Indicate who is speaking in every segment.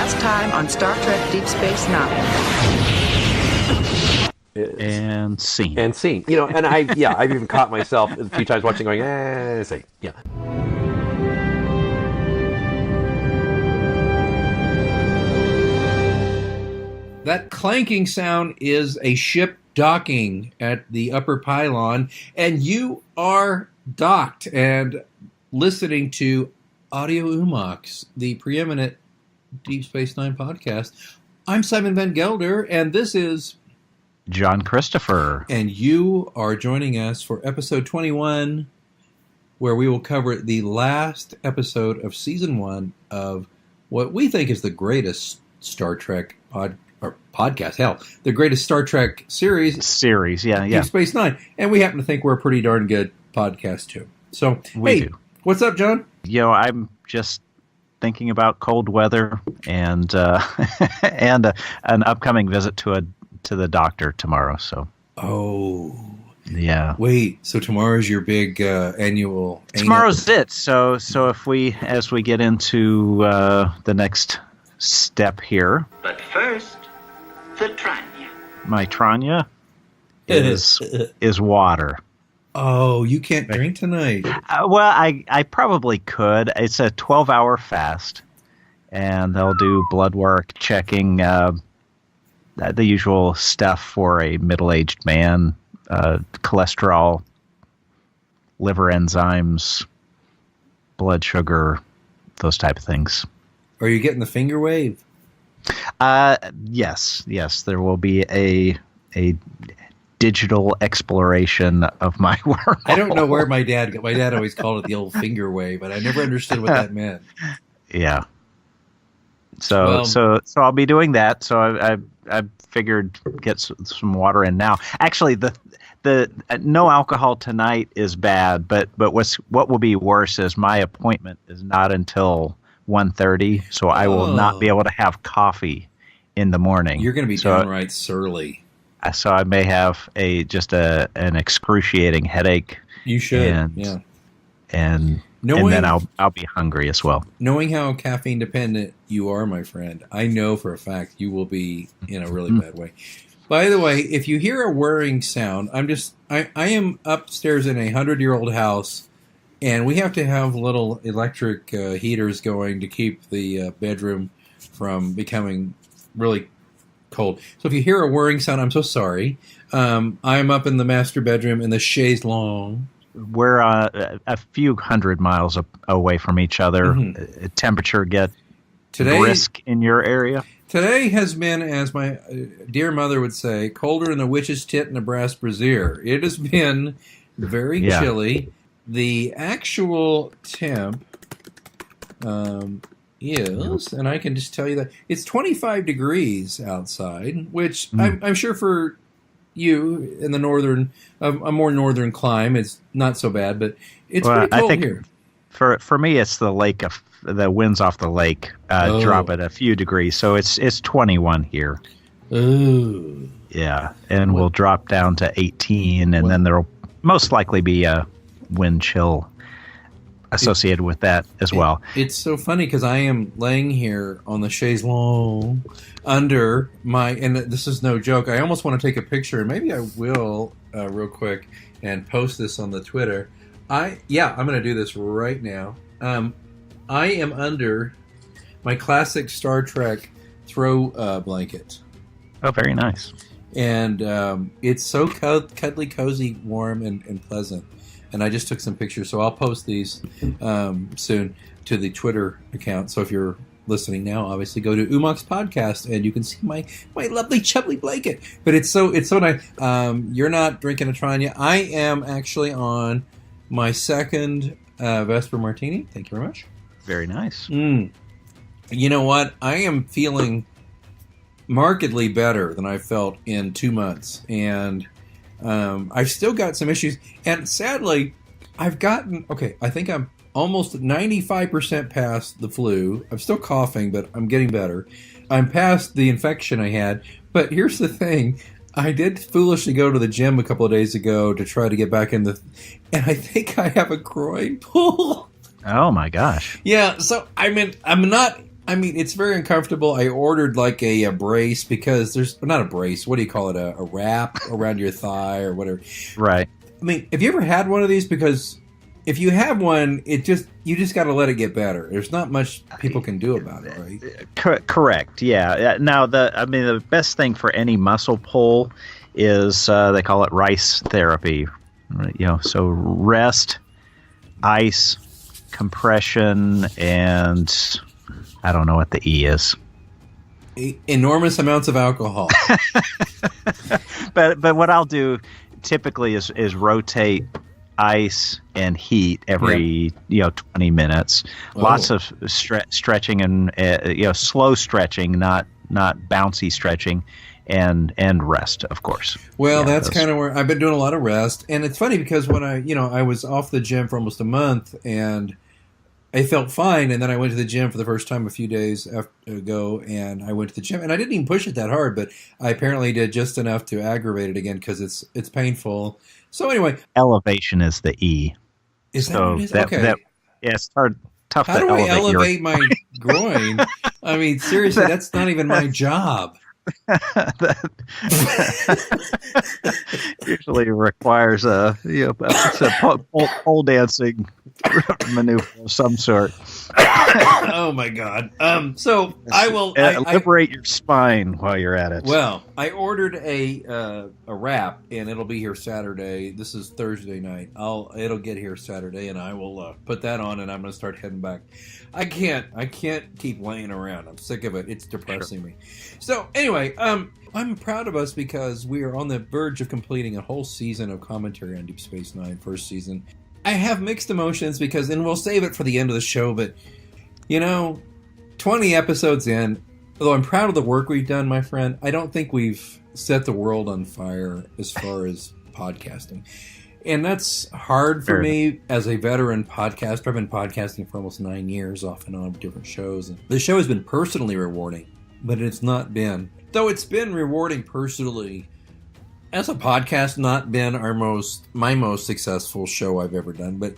Speaker 1: Last time on Star Trek Deep Space Nine.
Speaker 2: And scene.
Speaker 3: And scene. You know, and I've even caught myself a few times watching going, scene. Yeah.
Speaker 4: That clanking sound is a ship docking at the upper pylon, and you are docked and listening to Audio Umox, the preeminent Deep Space Nine podcast. I'm Simon Van Gelder, and this is
Speaker 2: John Christopher.
Speaker 4: And you are joining us for episode 21, where we will cover the last episode of season 1 of what we think is the greatest Star Trek podcast. Hell, the greatest Star Trek series.
Speaker 2: Yeah.
Speaker 4: Deep Space Nine. And we happen to think we're a pretty darn good podcast, too. So,
Speaker 2: we do.
Speaker 4: What's up, John?
Speaker 2: I'm just thinking about cold weather and and an upcoming visit to the doctor tomorrow. So.
Speaker 4: Oh.
Speaker 2: Yeah.
Speaker 4: Wait. So tomorrow's your big annual.
Speaker 2: Tomorrow's it. So as we get into the next step here.
Speaker 5: But first, the Tranya.
Speaker 2: My Tranya is water.
Speaker 4: Oh, you can't drink tonight.
Speaker 2: Well, I probably could. It's a 12-hour fast, and they'll do blood work, checking the usual stuff for a middle-aged man, cholesterol, liver enzymes, blood sugar, those type of things.
Speaker 4: Are you getting the finger wave?
Speaker 2: Yes. There will be a digital exploration of my world.
Speaker 4: I don't know where my dad always called it the old finger wave, but I never understood what that meant.
Speaker 2: Yeah. So I'll be doing that. So I figured get some water in now. Actually, the no alcohol tonight is bad, but what will be worse is my appointment is not until 1:30, so I will not be able to have coffee in the morning.
Speaker 4: You're going to be downright surly.
Speaker 2: So I may have an excruciating headache.
Speaker 4: You should,
Speaker 2: and then I'll be hungry as well.
Speaker 4: Knowing how caffeine dependent you are, my friend, I know for a fact you will be in a really bad way. By the way, if you hear a whirring sound, I am upstairs in a 100-year-old house, and we have to have little electric heaters going to keep the bedroom from becoming really cold. So if you hear a whirring sound, I'm so sorry. I'm up in the master bedroom in the chaise longue.
Speaker 2: We're a few hundred miles away from each other. Mm-hmm. Temperature get brisk in your area?
Speaker 4: Today has been, as my dear mother would say, colder than a witch's tit in a brass brassiere. It has been very chilly. The actual temp is, and I can just tell you that, it's 25 degrees outside, which I'm sure for you in the northern, a more northern clime, it's not so bad, but it's pretty cold here.
Speaker 2: For me, it's the winds off the lake drop it a few degrees, so it's 21 here.
Speaker 4: Ooh.
Speaker 2: Yeah, and we'll drop down to 18, and then there'll most likely be a wind chill associated with that as well.
Speaker 4: It's so funny because I am laying here on the chaise longue under and this is no joke, I almost want to take a picture, and maybe I will real quick and post this on the Twitter. I'm going to do this right now. I am under my classic Star Trek throw blanket.
Speaker 2: Oh, very nice.
Speaker 4: And it's so cuddly, cozy, warm, and pleasant. And I just took some pictures, so I'll post these soon to the Twitter account. So if you're listening now, obviously go to Umox Podcast, and you can see my lovely chubbly blanket. But it's so nice. You're not drinking a Tranya. I am actually on my second Vesper Martini. Thank you very much.
Speaker 2: Very nice.
Speaker 4: You know what? I am feeling markedly better than I felt in 2 months, and I've still got some issues, and sadly, I think I'm almost 95% past the flu. I'm still coughing, but I'm getting better. I'm past the infection I had, but here's the thing. I did foolishly go to the gym a couple of days ago to try to get back in and I think I have a groin pull.
Speaker 2: Oh my gosh.
Speaker 4: Yeah, so I'm not I mean, it's very uncomfortable. I ordered like a brace because there's not a brace. What do you call it? A wrap around your thigh or whatever.
Speaker 2: Right.
Speaker 4: I mean, have you ever had one of these? Because if you have one, you just got to let it get better. There's not much people can do about it, right?
Speaker 2: Correct. Yeah. Now, the best thing for any muscle pull is they call it rice therapy. So rest, ice, compression, and I don't know what the E is.
Speaker 4: Enormous amounts of alcohol.
Speaker 2: But what I'll do typically is rotate ice and heat every 20 minutes. Lots of stretching and slow stretching, not bouncy stretching, and rest, of course.
Speaker 4: Well, that's kind of where I've been doing a lot of rest, and it's funny because when I was off the gym for almost a month and I felt fine, and then I went to the gym for the first time a few days ago, and I went to the gym, and I didn't even push it that hard, but I apparently did just enough to aggravate it again because it's painful. So anyway,
Speaker 2: elevation is the E.
Speaker 4: Is that what it is? Okay.
Speaker 2: It's tough
Speaker 4: How
Speaker 2: to
Speaker 4: do I
Speaker 2: elevate
Speaker 4: elevate my groin? I mean, seriously, that's not even my job.
Speaker 2: Usually requires a pole dancing maneuver of some sort.
Speaker 4: Oh my God! So I will
Speaker 2: liberate your spine while you're at it.
Speaker 4: Well, I ordered a wrap, and it'll be here Saturday. This is Thursday night. It'll get here Saturday, and I will put that on, and I'm going to start heading back. I can't keep laying around. I'm sick of it. It's depressing me. So anyway, I'm proud of us because we are on the verge of completing a whole season of commentary on Deep Space Nine, first season. I have mixed emotions because, and we'll save it for the end of the show, but 20 episodes in, although I'm proud of the work we've done, my friend, I don't think we've set the world on fire as far as podcasting. And that's hard for me as a veteran podcaster. I've been podcasting for almost 9 years off and on with different shows. And the show has been personally rewarding, but it's not been. Though it's been rewarding personally, as a podcast, not been my most successful show I've ever done. But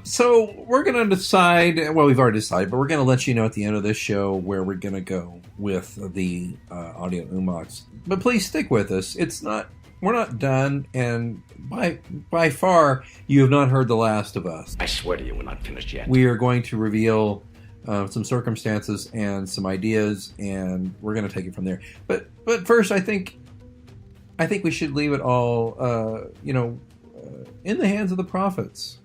Speaker 4: so we're going to decide, well, we've already decided, but we're going to let you know at the end of this show where we're going to go with the audio Umox. But please stick with us. We're not done, and by far, you have not heard the last of us.
Speaker 6: I swear to you, we're not finished yet.
Speaker 4: We are going to reveal some circumstances and some ideas, and we're going to take it from there. But first, I think we should leave it all, in the hands of the prophets.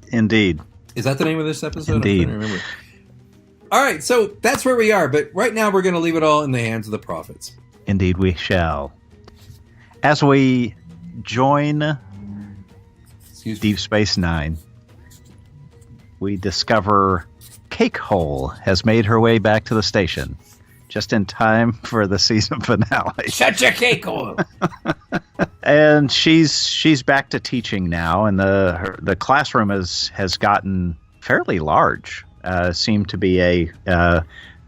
Speaker 2: Indeed.
Speaker 4: Is that the name of this episode?
Speaker 2: Indeed.
Speaker 4: I'm trying to remember. All right, so that's where we are. But right now, we're going to leave it all in the hands of the prophets.
Speaker 2: Indeed, we shall. As we join Deep Space Nine, we discover Cakehole has made her way back to the station, just in time for the season finale.
Speaker 4: Shut your Cakehole!
Speaker 2: And she's back to teaching now, and the classroom has gotten fairly large. Seemed to be a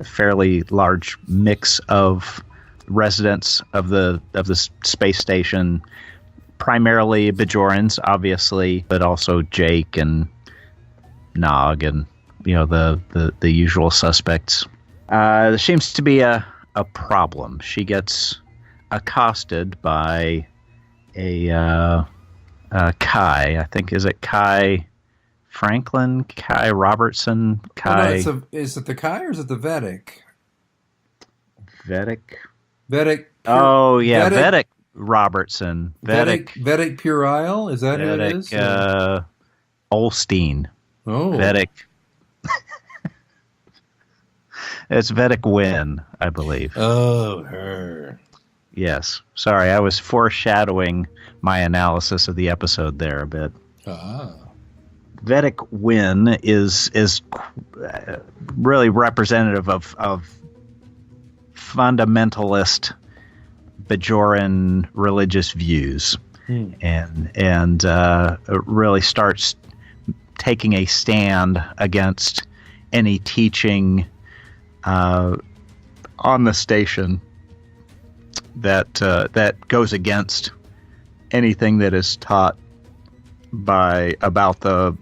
Speaker 2: fairly large mix of residents of the space station, primarily Bajorans, obviously, but also Jake and Nog and the usual suspects. There seems to be a problem. She gets accosted by a Kai. I think, is it Kai Franklin, Kai Robertson, Kai?
Speaker 4: Oh, no, is it the Kai or is it the Vedic?
Speaker 2: Vedic. Oh yeah, Vedic Robertson.
Speaker 4: Vedic Purile. Is that
Speaker 2: Vedic,
Speaker 4: who it is?
Speaker 2: Olstein.
Speaker 4: Oh,
Speaker 2: Vedic. It's Vedic Wynn, I believe.
Speaker 4: Oh, her.
Speaker 2: Yes. Sorry, I was foreshadowing my analysis of the episode there a bit. Vedic Wynn is really representative of fundamentalist Bajoran religious views, and really starts taking a stand against any teaching on the station that goes against anything that is taught about the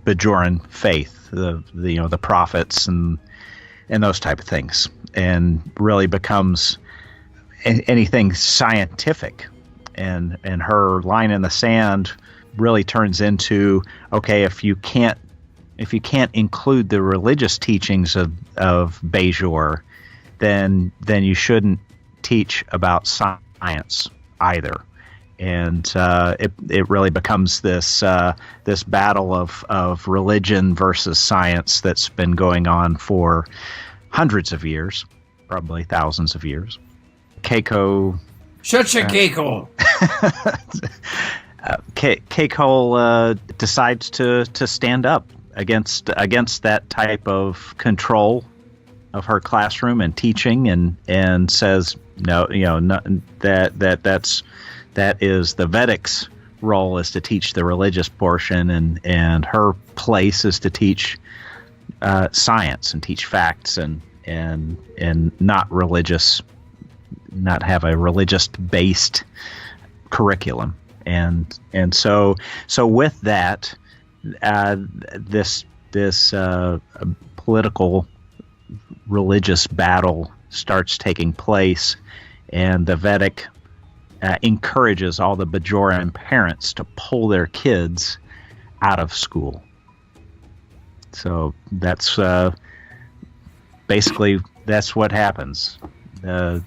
Speaker 2: Bajoran faith, the prophets and those type of things, and really becomes anything scientific. And her line in the sand really turns into, okay, if you can't include the religious teachings of Bajor, then you shouldn't teach about science either. And it really becomes this battle of religion versus science that's been going on for hundreds of years, probably thousands of years. Keiko.
Speaker 4: Shut your Keiko.
Speaker 2: Keiko decides to stand up against that type of control of her classroom and teaching, and says no, that is the Vedic's role, is to teach the religious portion, and her place is to teach science and teach facts and not have a religious based curriculum. And so with that, this political religious battle starts taking place, and the Vedic encourages all the Bajoran parents to pull their kids out of school. So that's basically what happens. Of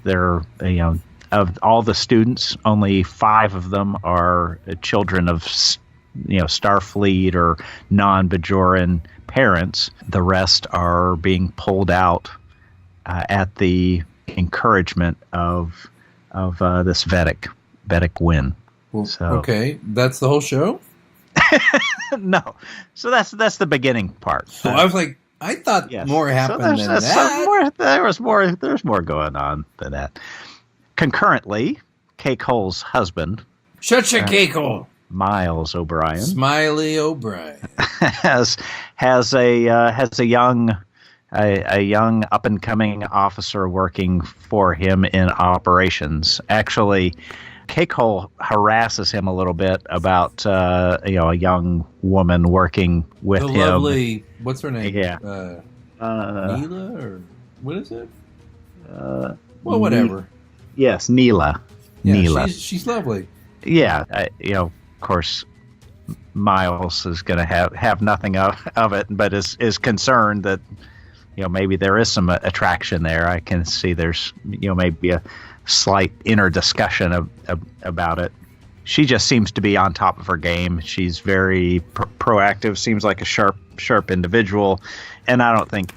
Speaker 2: all the students, only 5 of them are children of Starfleet or non-Bajoran parents. The rest are being pulled out at the encouragement of this Vedic win.
Speaker 4: Well,
Speaker 2: So
Speaker 4: okay, that's the whole show?
Speaker 2: no, so that's the beginning part.
Speaker 4: I was like, I thought
Speaker 2: Yes.
Speaker 4: more happened
Speaker 2: So
Speaker 4: than that.
Speaker 2: There's more going on than that. Concurrently, Keiko's husband,
Speaker 4: Shut your Keiko.
Speaker 2: Miles O'Brien,
Speaker 4: Smiley O'Brien.
Speaker 2: has a young up and coming officer working for him in operations. Actually, Keiko harasses him a little bit about a young woman working with
Speaker 4: The
Speaker 2: him.
Speaker 4: lovely, what's her name?
Speaker 2: Yeah.
Speaker 4: Neela, or what is it? Well, whatever.
Speaker 2: Yes, Neela.
Speaker 4: Yeah,
Speaker 2: Neela.
Speaker 4: She's lovely.
Speaker 2: Yeah, of course, Miles is going to have nothing of it, but is concerned that maybe there is some attraction there. I can see there's maybe a slight inner discussion about it. She just seems to be on top of her game. She's very proactive. Seems like a sharp individual, and I don't think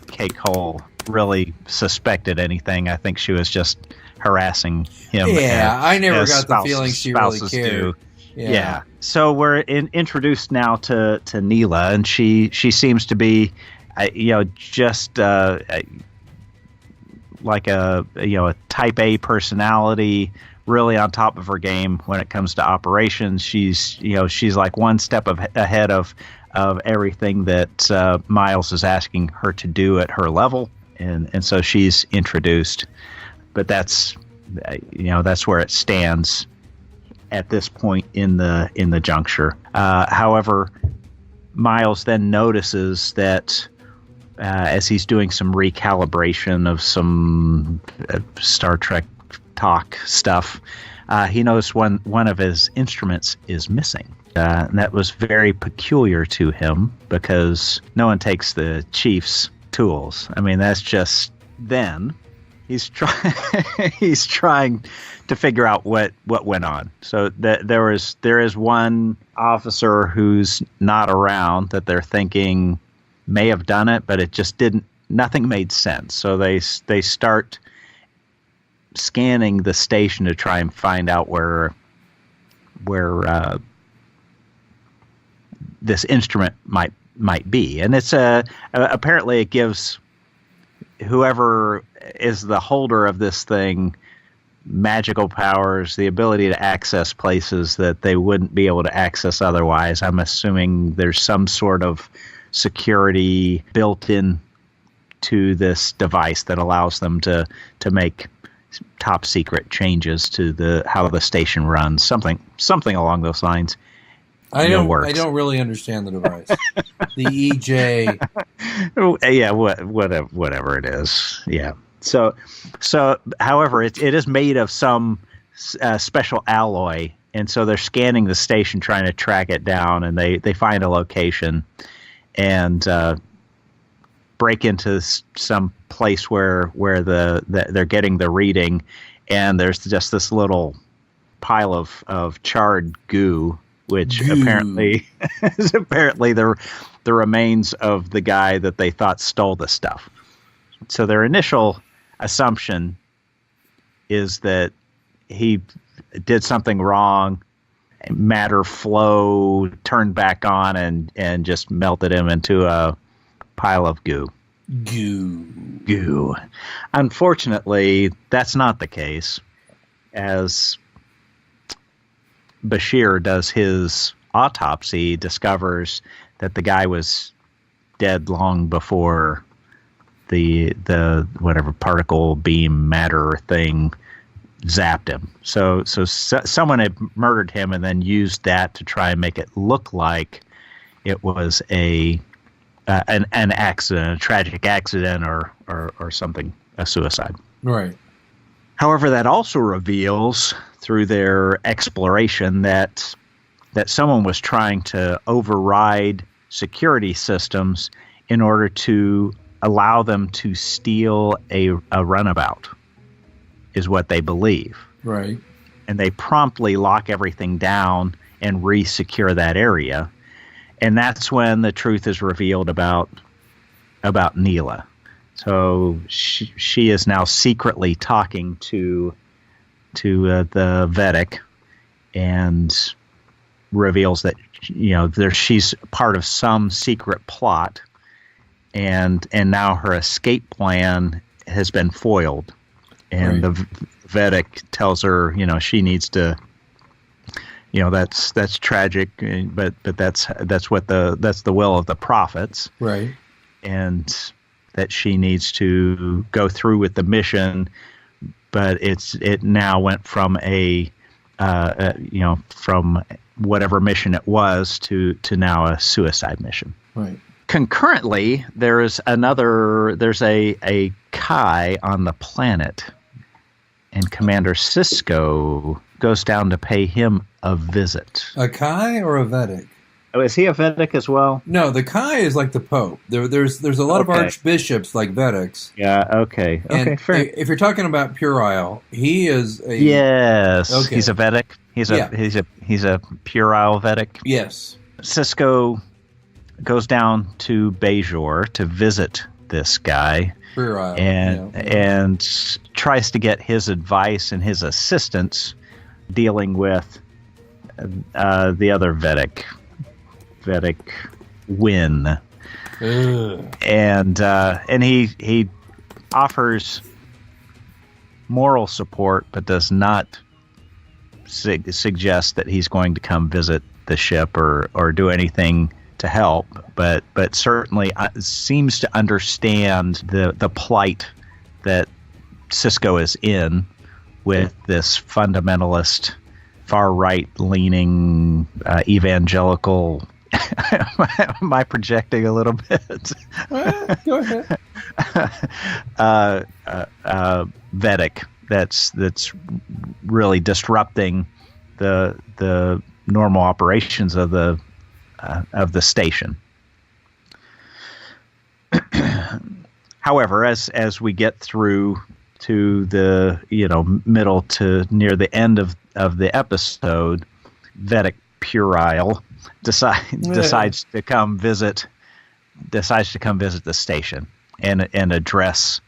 Speaker 2: Kate Cole really suspected anything. I think she was just harassing him.
Speaker 4: Yeah, I never got the feeling she really cared.
Speaker 2: Yeah. So we're introduced now to Neela, and she seems to be, just like a type A personality, really on top of her game when it comes to operations. She's like one step ahead of everything that Miles is asking her to do at her level, and so she's introduced. But that's where it stands at this point in the juncture. However, Miles then notices that as he's doing some recalibration of some Star Trek talk stuff, he noticed one of his instruments is missing. And that was very peculiar to him, because no one takes the chief's tools. I mean, that's just then. He's trying to figure out what went on. So there is one officer who's not around that they're thinking may have done it, but it just didn't. Nothing made sense. So they start scanning the station to try and find out where this instrument might be. And it's apparently it gives whoever is the holder of this thing magical powers, the ability to access places that they wouldn't be able to access otherwise. I'm assuming there's some sort of security built in to this device that allows them to make top secret changes to how the station runs, something along those lines. works.
Speaker 4: I don't really understand the device. The EJ.
Speaker 2: Yeah, whatever it is. Yeah. So, however, it is made of some special alloy, and so they're scanning the station trying to track it down, and they find a location and break into some place where they're getting the reading, and there's just this little pile of charred goo, which apparently is the remains of the guy that they thought stole the stuff. So their initial assumption is that he did something wrong, matter flow turned back on and just melted him into a pile of goo. Goo. Unfortunately, that's not the case. As Bashir does his autopsy, discovers that the guy was dead long before the whatever particle beam matter thing zapped him. So someone had murdered him and then used that to try and make it look like it was an accident, a tragic accident, or something, a suicide.
Speaker 4: Right.
Speaker 2: However, that also reveals through their exploration that someone was trying to override security systems in order to allow them to steal a runabout, is what they believe.
Speaker 4: Right.
Speaker 2: And they promptly lock everything down and re-secure that area. And that's when the truth is revealed about Neela. So she is now secretly talking to the Vedic and reveals that she's part of some secret plot, and now her escape plan has been foiled. And the Vedic tells her, she needs to, that's tragic, but that's the will of the prophets,
Speaker 4: right? And
Speaker 2: that she needs to go through with the mission, but it now went from from whatever mission it was to now a suicide mission.
Speaker 4: Right.
Speaker 2: Concurrently, there's a Kai on the planet, and Commander Sisko goes down to pay him a visit.
Speaker 4: A Kai or a Vedic?
Speaker 2: Oh, is he a Vedic as well?
Speaker 4: No, the Kai is like the Pope. There's a lot of archbishops like Vedics.
Speaker 2: Yeah. Okay.
Speaker 4: And
Speaker 2: fair.
Speaker 4: If you're talking about Puerile, he is a
Speaker 2: yes.
Speaker 4: Okay.
Speaker 2: He's a Vedic. He's a Puerile Vedic.
Speaker 4: Yes.
Speaker 2: Sisko goes down to Bajor to visit this guy.
Speaker 4: Puerile.
Speaker 2: And tries to get his advice and his assistance dealing with the other Vedic Win. And he offers moral support, but does not suggest that he's going to come visit the ship or do anything to help, but certainly seems to understand the plight that Sisko is in with this fundamentalist, far right leaning evangelical. Am I projecting a little bit?
Speaker 4: Go ahead.
Speaker 2: Vedic that's really disrupting the normal operations of the station. However, as we get through to the middle to near the end of the episode, Vedic Puerile decides to come visit the station and address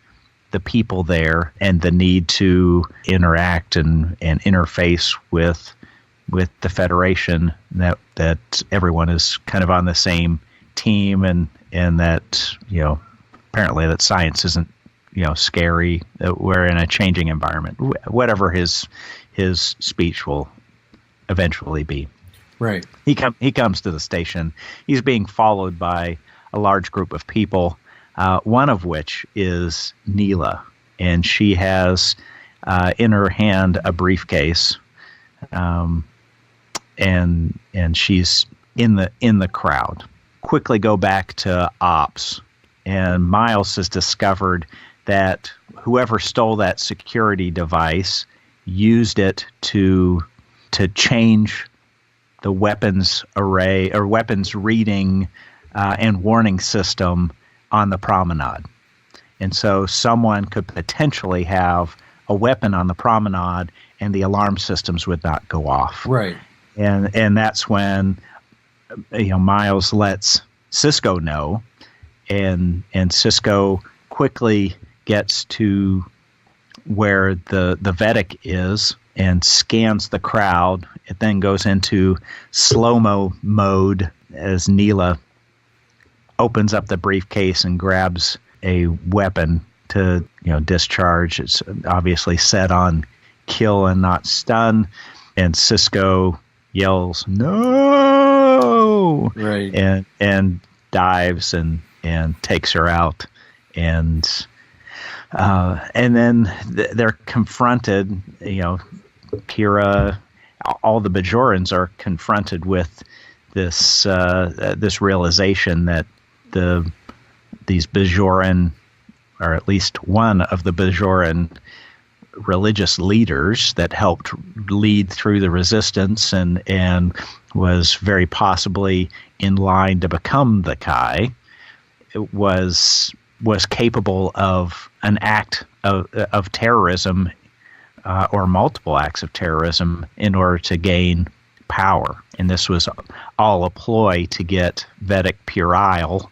Speaker 2: the people there and the need to interact and interface with the Federation, that everyone is kind of on the same team, and that apparently that science isn't scary, that we're in a changing environment, whatever his speech will eventually be.
Speaker 4: Right.
Speaker 2: He comes to the station. He's being followed by a large group of people, one of which is Neela, and she has in her hand a briefcase, and she's in the crowd. Quickly go back to ops, and Miles has discovered that whoever stole that security device used it to change the weapons array or weapons reading and warning system on the promenade. And so someone could potentially have a weapon on the promenade and the alarm systems would not go off.
Speaker 4: Right.
Speaker 2: And that's when Miles lets Cisco know, and Cisco quickly gets to where the Vedic is and scans the crowd. It then goes into slow-mo mode as Neela opens up the briefcase and grabs a weapon to discharge. It's obviously set on kill and not stun, and Cisco yells no,
Speaker 4: right,
Speaker 2: and dives and takes her out, and then they're confronted. Kira, all the Bajorans are confronted with this realization that these Bajoran, or at least one of the Bajoran religious leaders that helped lead through the resistance and was very possibly in line to become the Kai, was capable of an act of terrorism or multiple acts of terrorism in order to gain power. And this was all a ploy to get Vedic Puerile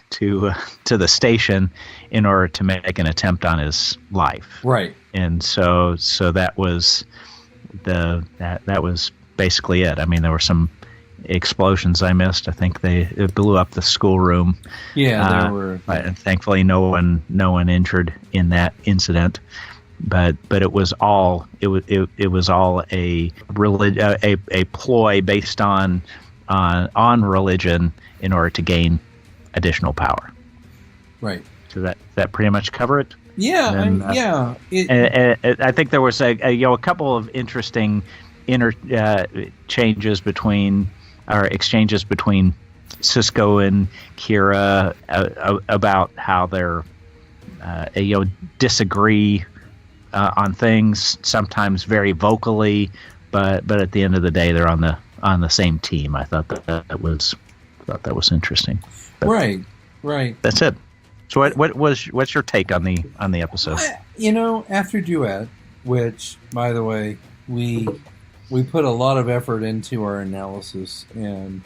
Speaker 2: to the station in order to make an attempt on his life.
Speaker 4: Right.
Speaker 2: And so that was that was basically it. I mean, there were some explosions I missed. I think it blew up the schoolroom.
Speaker 4: Yeah, there were.
Speaker 2: And thankfully, no one injured in that incident. But it was all a ploy based on religion in order to gain additional power.
Speaker 4: Right.
Speaker 2: So that pretty much cover it.
Speaker 4: Yeah,
Speaker 2: And, I think there was a couple of interesting exchanges between Cisco and Kira about how they're disagree on things, sometimes very vocally, but at the end of the day they're on the same team. I thought that was interesting. But
Speaker 4: right.
Speaker 2: That's it. So what's your take on the episode?
Speaker 4: After Duet, which by the way we put a lot of effort into our analysis and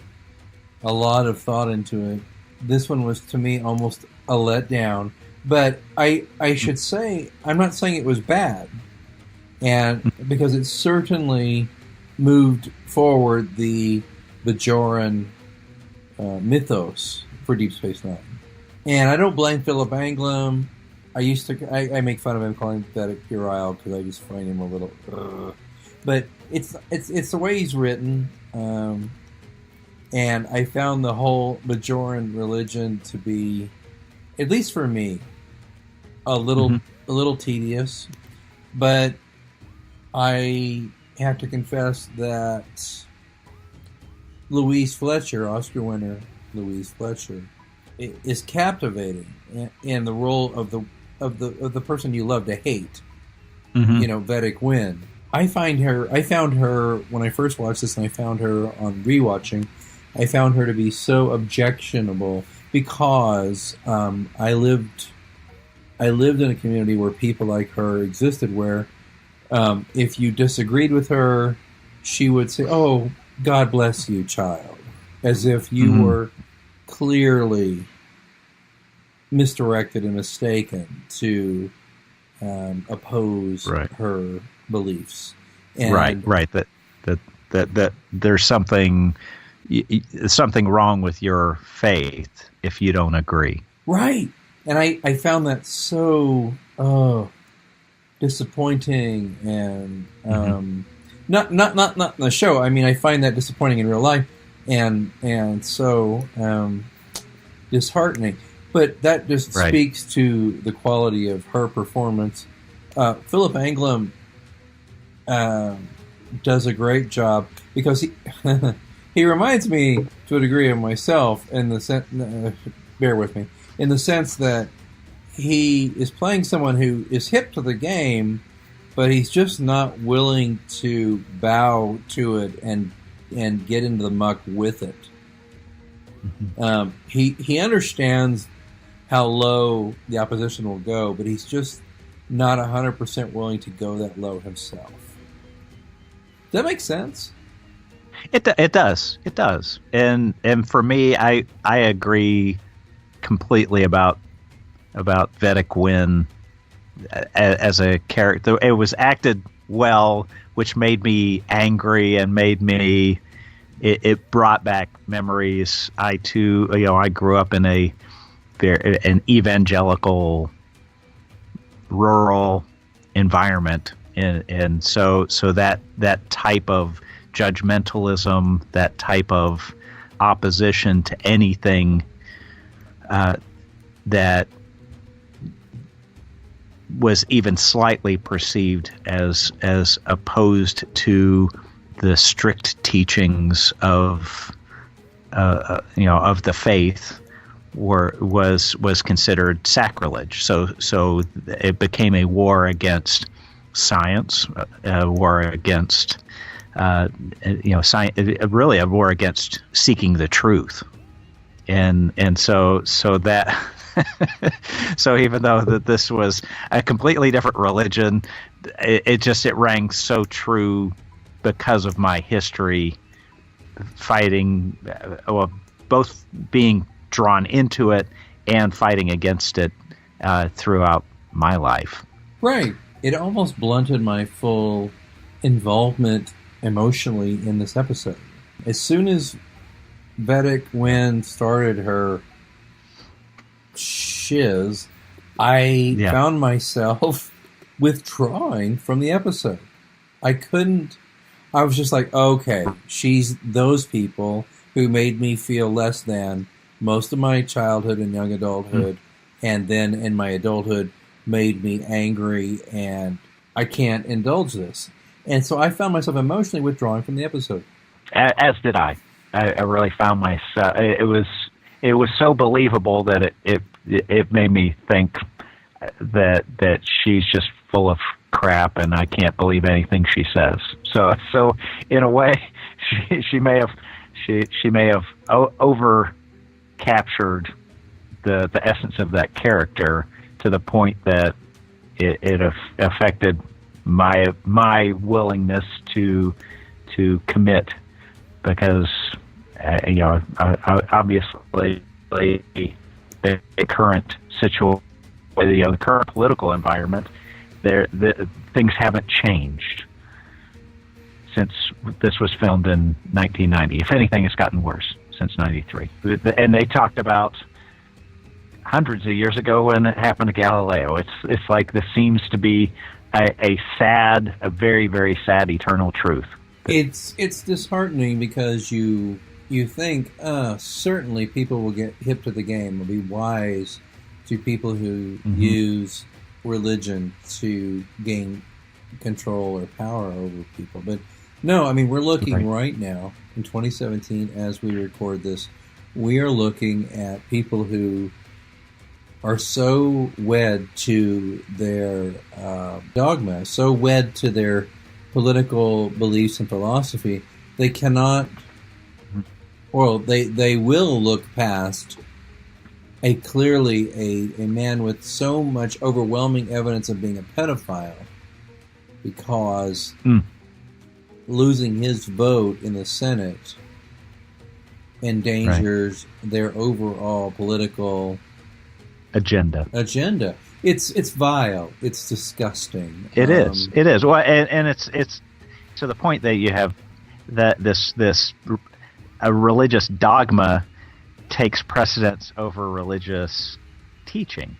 Speaker 4: a lot of thought into it. This one was to me almost a letdown. But I should say, I'm not saying it was bad, and because it certainly moved forward the Bajoran mythos for Deep Space Nine. And I don't blame Philip Anglim. I make fun of him calling Vedic Puerile because I just find him a little. But it's the way he's written, and I found the whole Bajoran religion to be, at least for me, a little tedious. But I have to confess that Louise Fletcher, Oscar winner Louise Fletcher, is captivating in the role of the person you love to hate. Vedic Wynn. I found her when I first watched this, and I found her on rewatching. I found her to be so objectionable because I lived in a community where people like her existed, where if you disagreed with her, she would say, "Oh, God bless you, child," as if you were clearly misdirected and mistaken to oppose her beliefs. And
Speaker 2: right. That there's something wrong with your faith if you don't agree.
Speaker 4: Right. And I found that so disappointing, and not in the show. I mean, I find that disappointing in real life, and so disheartening. But that just speaks to the quality of her performance. Philip Anglim does a great job because he he reminds me to a degree of myself in the sense. Bear with me, in the sense that he is playing someone who is hip to the game, but he's just not willing to bow to it and get into the muck with it. Mm-hmm. He understands how low the opposition will go, but he's just not 100% willing to go that low himself. Does that make sense?
Speaker 2: It does. It does. And for me, I agree completely about Vedic Wynn as a character. It was acted well, which made me angry and made me. It brought back memories. I too, I grew up in an evangelical, rural environment, and so that type of judgmentalism, that type of opposition to anything that was even slightly perceived as opposed to the strict teachings of the faith was considered sacrilege. So it became a war against science, a war against science, really a war against seeking the truth, and so that. So even though that this was a completely different religion, it rang so true because of my history fighting, both being drawn into it and fighting against it throughout my life.
Speaker 4: Right. It almost blunted my full involvement emotionally in this episode. As soon as Vedic Wynn started her shiz, I found myself withdrawing from the episode. I was just like, okay, she's those people who made me feel less than most of my childhood and young adulthood, and then in my adulthood made me angry, and I can't indulge this. And so I found myself emotionally withdrawing from the episode.
Speaker 2: As did I. I really found myself. It was so believable that it made me think that she's just full of crap, and I can't believe anything she says. So in a way, she may have over captured the essence of that character to the point that it affected my willingness to commit, because obviously the current situation, the current political environment, the things haven't changed since this was filmed in 1990. If anything, it's gotten worse since 93. And they talked about hundreds of years ago when it happened to Galileo. It's like this seems to be a very, very sad eternal truth.
Speaker 4: It's disheartening because you think certainly people will get hip to the game, will be wise to people who use religion to gain control or power over people. But no, I mean, we're looking right now in 2017 as we record this, we are looking at people who are so wed to their dogma, so wed to their political beliefs and philosophy, they cannot, well, they will look past a man with so much overwhelming evidence of being a pedophile because losing his vote in the Senate endangers their overall political
Speaker 2: agenda.
Speaker 4: It's vile. It's disgusting.
Speaker 2: It is. It is. Well, and it's to the point that you have that this a religious dogma takes precedence over religious teaching.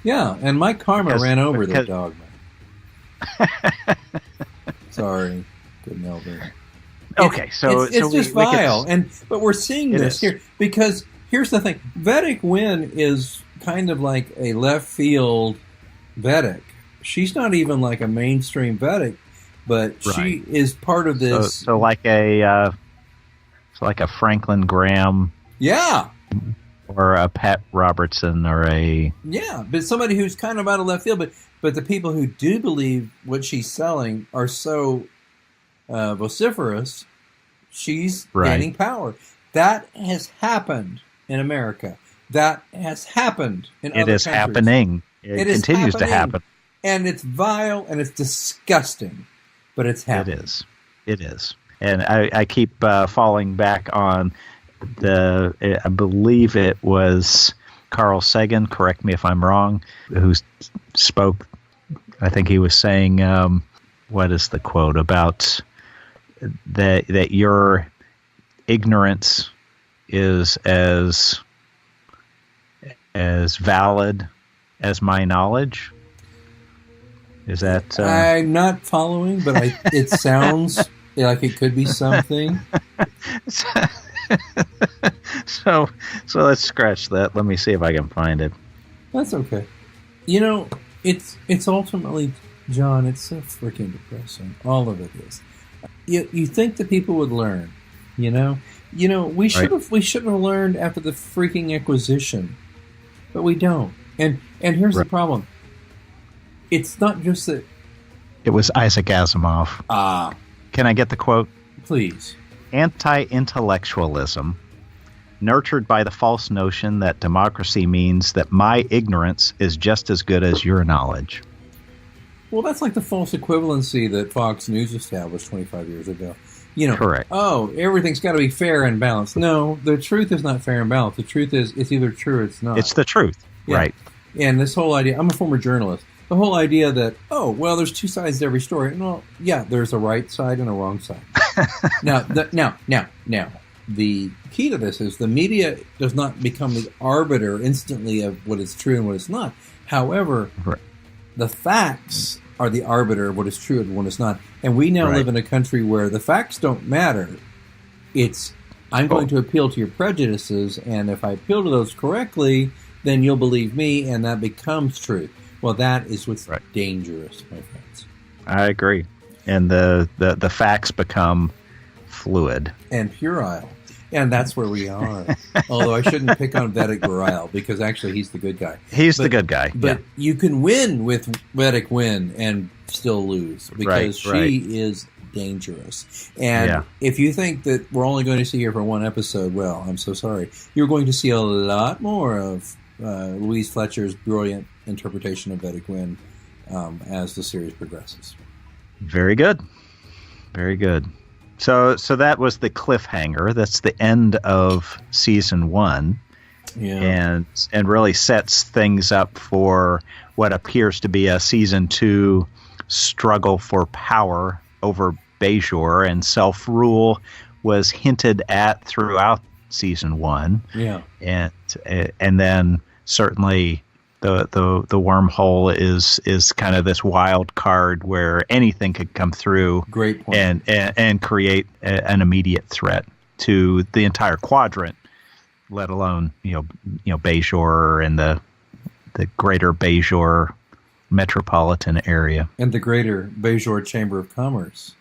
Speaker 4: Yeah, and my karma ran over that dogma. Sorry, couldn't help it.
Speaker 2: Okay,
Speaker 4: it's just vile, but we're seeing this here because here's the thing: Vedic Wynn is kind of like a left field Vedic. She's not even like a mainstream Vedic, but she is part of this.
Speaker 2: So like a Franklin Graham,
Speaker 4: yeah,
Speaker 2: or a Pat Robertson, or
Speaker 4: but somebody who's kind of out of left field. But the people who do believe what she's selling are so vociferous. She's gaining power. That has happened in America. That has happened in other countries. It is
Speaker 2: happening. It continues to happen.
Speaker 4: And it's vile and it's disgusting. But it's happening.
Speaker 2: It is. And I keep falling back on I believe it was Carl Sagan, correct me if I'm wrong, who spoke. I think he was saying, what is the quote about that your ignorance is as valid as my knowledge? Is that?
Speaker 4: I'm not following, but it sounds like it could be something.
Speaker 2: So let's scratch that. Let me see if I can find it.
Speaker 4: That's okay. You know, it's ultimately, John, it's so freaking depressing. All of it is. You think that people would learn, you know? We should have learned after the freaking Inquisition, but we don't. And here's the problem. It's not just that.
Speaker 2: It was Isaac Asimov. Can I get the quote?
Speaker 4: Please.
Speaker 2: Anti-intellectualism, nurtured by the false notion that democracy means that my ignorance is just as good as your knowledge.
Speaker 4: Well, that's like the false equivalency that Fox News established 25 years ago.
Speaker 2: Correct.
Speaker 4: Oh, everything's got to be fair and balanced. No, the truth is not fair and balanced. The truth is it's either true or it's not.
Speaker 2: It's the truth, right.
Speaker 4: And this whole idea, I'm a former journalist, the whole idea that, there's two sides to every story. Well, yeah, there's a right side and a wrong side. Now, the key to this is the media does not become the arbiter instantly of what is true and what is not. However, the facts are the arbiter of what is true and what is not. And we now live in a country where the facts don't matter. It's, I'm going to appeal to your prejudices, and if I appeal to those correctly, then you'll believe me, and that becomes truth. Well, that is what's dangerous, my friends.
Speaker 2: I agree. And the facts become fluid.
Speaker 4: And puerile. And that's where we are. Although I shouldn't pick on Vedic Virile, because actually he's the good guy.
Speaker 2: He's the good guy.
Speaker 4: But you can win with Vedic Win and still lose, because she is dangerous. And if you think that we're only going to see her for one episode, well, I'm so sorry. You're going to see a lot more of Louise Fletcher's brilliant interpretation of Vedic Win as the series progresses.
Speaker 2: Very good. Very good. So that was the cliffhanger. That's the end of season 1. Yeah. And really sets things up for what appears to be a season 2 struggle for power over Bajor, and self-rule was hinted at throughout season 1. Yeah. And then certainly the wormhole is kind of this wild card where anything could come through.
Speaker 4: Great point.
Speaker 2: And create an immediate threat to the entire quadrant, let alone Bajor and the greater Bajor metropolitan area
Speaker 4: and the greater Bajor Chamber of Commerce.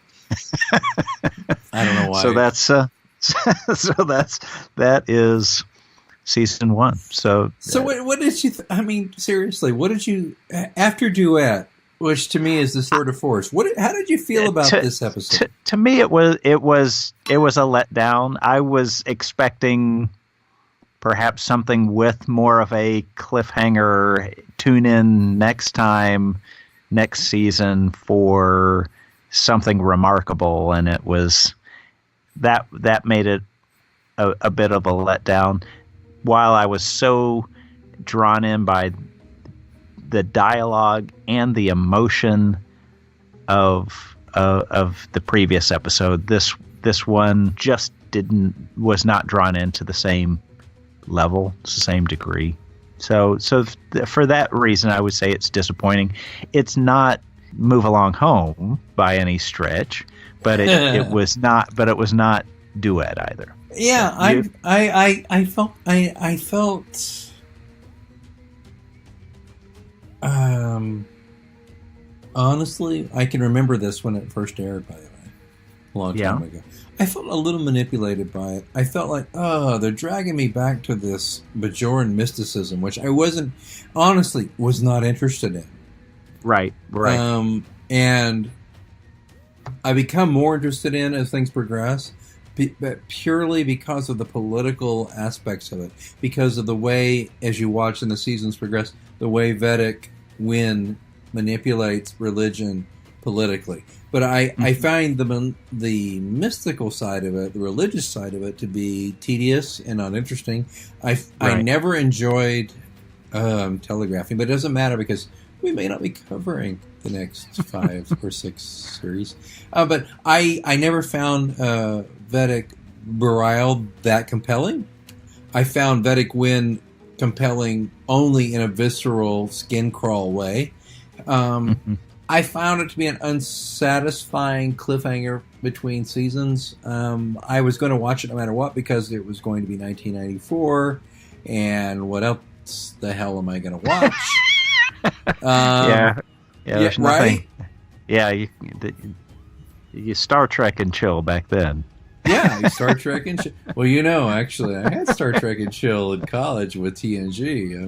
Speaker 4: I don't know why.
Speaker 2: So that is season 1. So
Speaker 4: what did you? I mean, seriously, what did you after Duet, which to me is the sort of force? How did you feel about this episode?
Speaker 2: To me, it was a letdown. I was expecting perhaps something with more of a cliffhanger. Tune in next season for something remarkable, and it was that made it a bit of a letdown. While I was so drawn in by the dialogue and the emotion of the previous episode, this one just was not drawn into the same level, same degree. So for that reason, I would say it's disappointing. It's not Move Along Home by any stretch, but it was not. But it was not Duet either.
Speaker 4: Yeah, I felt Honestly, I can remember this when it first aired, by the way, a long time ago. I felt a little manipulated by it. I felt like, oh, they're dragging me back to this Bajoran mysticism, which I was not interested in.
Speaker 2: Right.
Speaker 4: And I become more interested in as things progress, but purely because of the political aspects of it, because of the way, as you watch and the seasons progress, the way Vedic Wynn manipulates religion politically. But I find the mystical side of it, the religious side of it, to be tedious and uninteresting. I never enjoyed telegraphing, but it doesn't matter because we may not be covering the next 5 or 6 series. But I never found Vedic Burial that compelling. I found Vedic Wynn compelling only in a visceral skin crawl way. I found it to be an unsatisfying cliffhanger between seasons. I was going to watch it no matter what because it was going to be 1994, and what else the hell am I going to watch?
Speaker 2: There's nothing.
Speaker 4: Right?
Speaker 2: Yeah, you Star Trek and chill back then.
Speaker 4: Yeah, Star Trek and chill. Well, actually, I had Star Trek and chill in college with TNG. I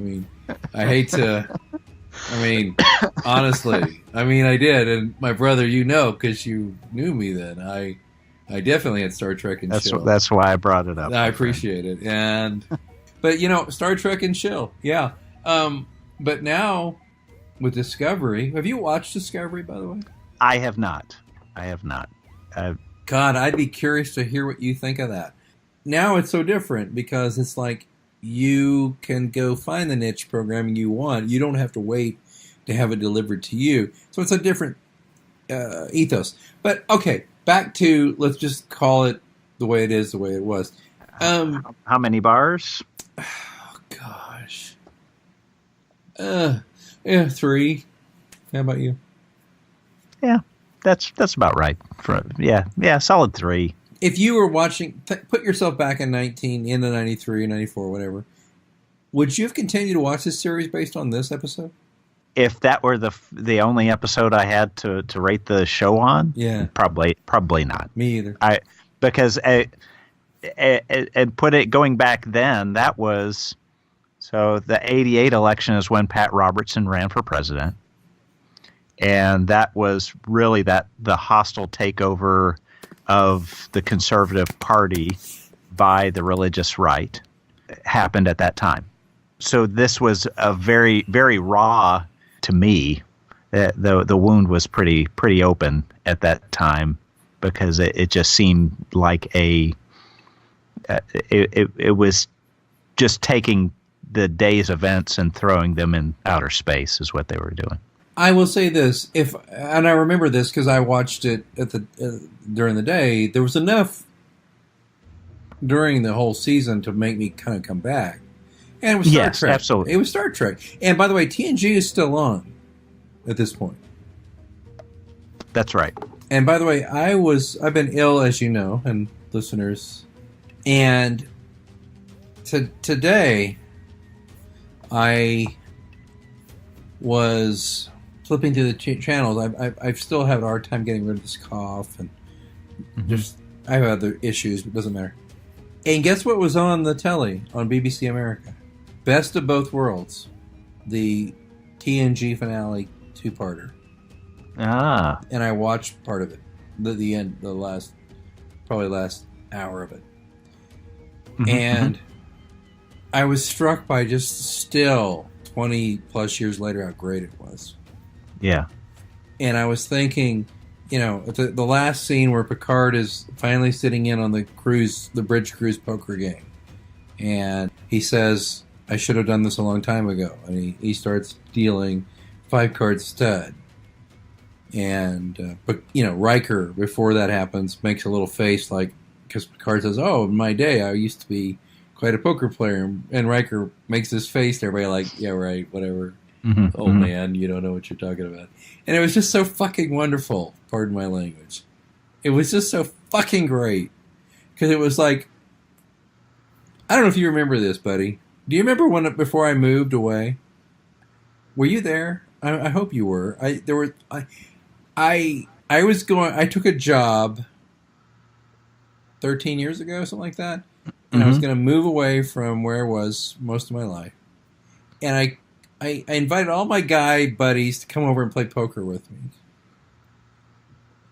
Speaker 4: mean, honestly, I did, and my brother, because you knew me then, I definitely had Star Trek and chill.
Speaker 2: That's why I brought it up.
Speaker 4: I appreciate it, but Star Trek and chill, yeah. But now with Discovery, have you watched Discovery, by the way?
Speaker 2: I have not.
Speaker 4: God, I'd be curious to hear what you think of that. Now it's so different because it's like you can go find the niche programming you want. You don't have to wait to have it delivered to you. So it's a different ethos. But okay, back to, let's just call it the way it is, the way it was.
Speaker 2: How many bars?
Speaker 4: Oh, gosh. 3. How about you?
Speaker 2: Yeah, that's about right. Solid 3.
Speaker 4: If you were watching, put yourself back in 93, 94, whatever, would you have continued to watch this series based on this episode?
Speaker 2: If that were the only episode I had to rate the show on, probably not.
Speaker 4: Me either.
Speaker 2: Because going back then, that was, so the 88 election is when Pat Robertson ran for president, and that was really the hostile takeover of the Conservative Party by the religious right happened at that time. So this was a very, very raw, to me. The wound was pretty open at that time because it just seemed like it was just taking the day's events and throwing them in outer space is what they were doing.
Speaker 4: I will say this, and I remember this because I watched it during the day. There was enough during the whole season to make me kind of come back, and it was Star Trek. Absolutely, it was Star Trek. And by the way, TNG is still on at this point.
Speaker 2: That's right.
Speaker 4: And by the way, I've been ill, as you know, and listeners, and today I was flipping through the channels. I still have a hard time getting rid of this cough, and I have other issues, but it doesn't matter. And guess what was on the telly on BBC America? Best of Both Worlds, the TNG finale 2-parter.
Speaker 2: Ah.
Speaker 4: And I watched part of it, the end, probably last hour of it, and I was struck by just still 20 plus years later how great it was.
Speaker 2: Yeah.
Speaker 4: And I was thinking, the last scene where Picard is finally sitting in on the bridge cruise poker game, and he says, I should have done this a long time ago. And he starts dealing 5-card stud. And, but Riker, before that happens, makes a little face because Picard says, oh, in my day, I used to be quite a poker player. And Riker makes this face, everybody yeah, right, whatever. Old man, you don't know what you're talking about. And it was just so fucking wonderful, pardon my language. It was just so fucking great. Because it was I don't know if you remember this, buddy. Do you remember before I moved away? Were you there? I hope you were. I took a job 13 years ago, something like that, and I was going to move away from where I was most of my life. And I invited all my guy buddies to come over and play poker with me.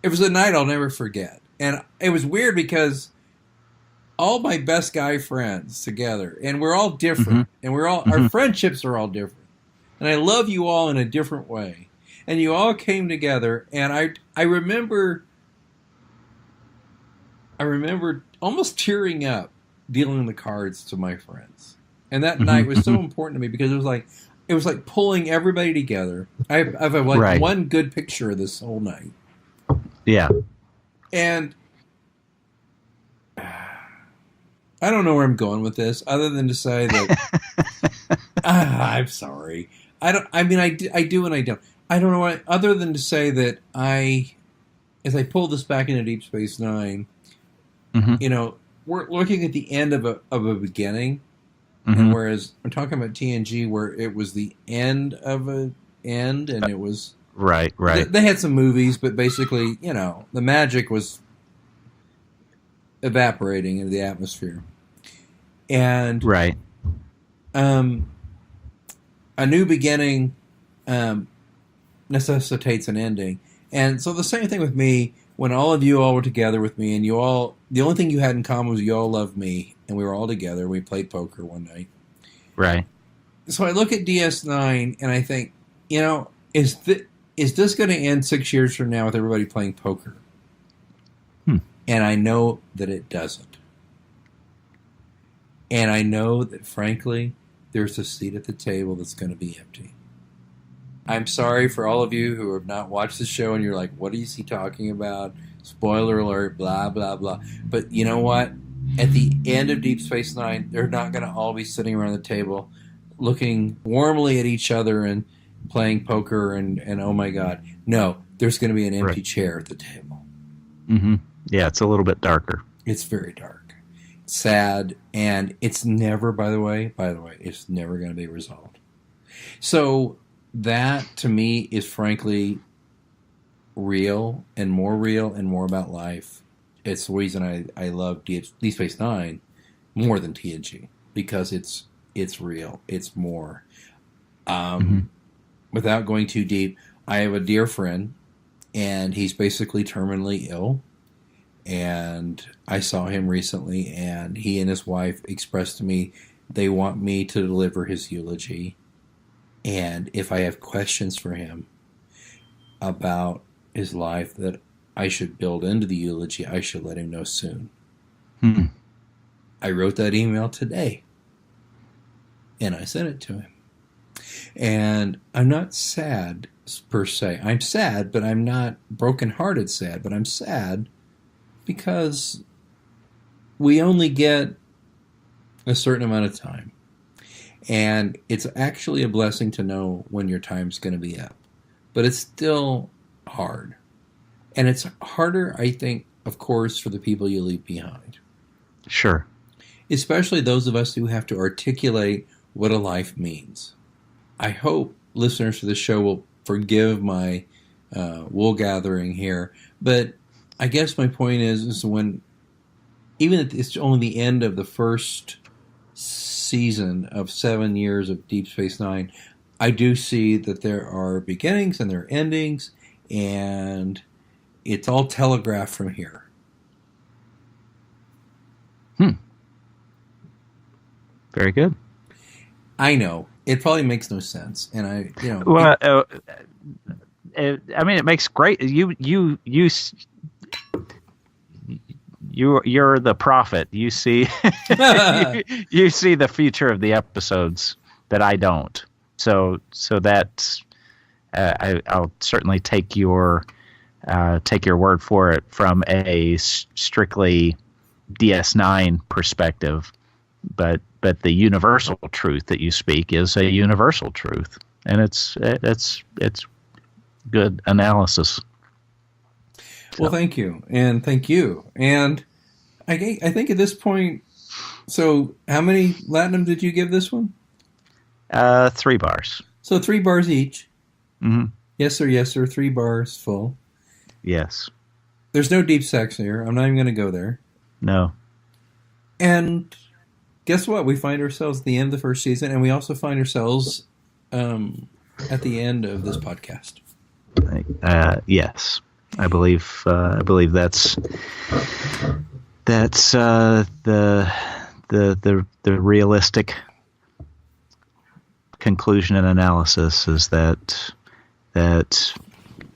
Speaker 4: It was a night I'll never forget. And it was weird because all my best guy friends together, and we're all different, and our friendships are all different. And I love you all in a different way. And you all came together, and I remember almost tearing up dealing the cards to my friends. And that night was so important to me because it was like pulling everybody together. I have one good picture of this whole night.
Speaker 2: Yeah.
Speaker 4: And I don't know where I'm going with this, other than to say that I'm sorry. I do and I don't. I don't know what, other than to say that as I pull this back into Deep Space Nine, we're looking at the end of a beginning, and whereas I'm talking about TNG, where it was the end of an end, and it was
Speaker 2: right.
Speaker 4: They had some movies, but basically, the magic was evaporating into the atmosphere, and a new beginning necessitates an ending. And so the same thing with me, when all of you all were together with me, and the only thing you had in common was you all loved me, and we were all together. We played poker one night.
Speaker 2: Right.
Speaker 4: So I look at DS9 and I think, is this going to end 6 years from now with everybody playing poker? And I know that it doesn't. And I know that, frankly, there's a seat at the table that's going to be empty. I'm sorry for all of you who have not watched the show and you're like, what is he talking about? Spoiler alert, blah, blah, blah. But you know what? At the end of Deep Space Nine, they're not going to all be sitting around the table looking warmly at each other and playing poker and oh my God. No, there's going to be an empty chair at the table.
Speaker 2: Yeah, it's a little bit darker.
Speaker 4: It's very dark. Sad, and it's never, by the way, it's never going to be resolved. So that, to me, is frankly real and more about life. It's the reason I love Deep Space Nine more than TNG, because it's real. It's more. Without going too deep, I have a dear friend, and he's basically terminally ill. And I saw him recently, and he and his wife expressed to me they want me to deliver his eulogy. And if I have questions for him about his life that I should build into the eulogy, I should let him know soon. I wrote that email today, and I sent it to him. And I'm not sad per se. I'm sad, but I'm not brokenhearted sad, but I'm sad because we only get a certain amount of time. And it's actually a blessing to know when your time's going to be up. But it's still hard. And it's harder, I think, of course, for the people you leave behind.
Speaker 2: Sure.
Speaker 4: Especially those of us who have to articulate what a life means. I hope listeners to the show will forgive my wool gathering here. But I guess my point is when, even if it's only the end of the first season of 7 years of Deep Space Nine, I do see that there are beginnings and there are endings, and it's all telegraphed from here.
Speaker 2: Very good.
Speaker 4: I know it probably makes no sense, and
Speaker 2: Well, I mean, it makes great. You're the prophet. You see, you see the future of the episodes that I don't. So that's I'll certainly take your word for it from a strictly DS9 perspective. But the universal truth that you speak is a universal truth, and it's good analysis.
Speaker 4: Well, thank you, and thank you, and I think at this point. So, how many Latinum did you give this one?
Speaker 2: 3 bars.
Speaker 4: So 3 bars each.
Speaker 2: Mm-hmm.
Speaker 4: Yes, sir. Yes, sir. 3 bars full.
Speaker 2: Yes.
Speaker 4: There's no deep sex here. I'm not even going to go there.
Speaker 2: No.
Speaker 4: And guess what? We find ourselves at the end of the first season, and we also find ourselves at the end of this podcast.
Speaker 2: Yes, I believe that's the realistic conclusion and analysis is that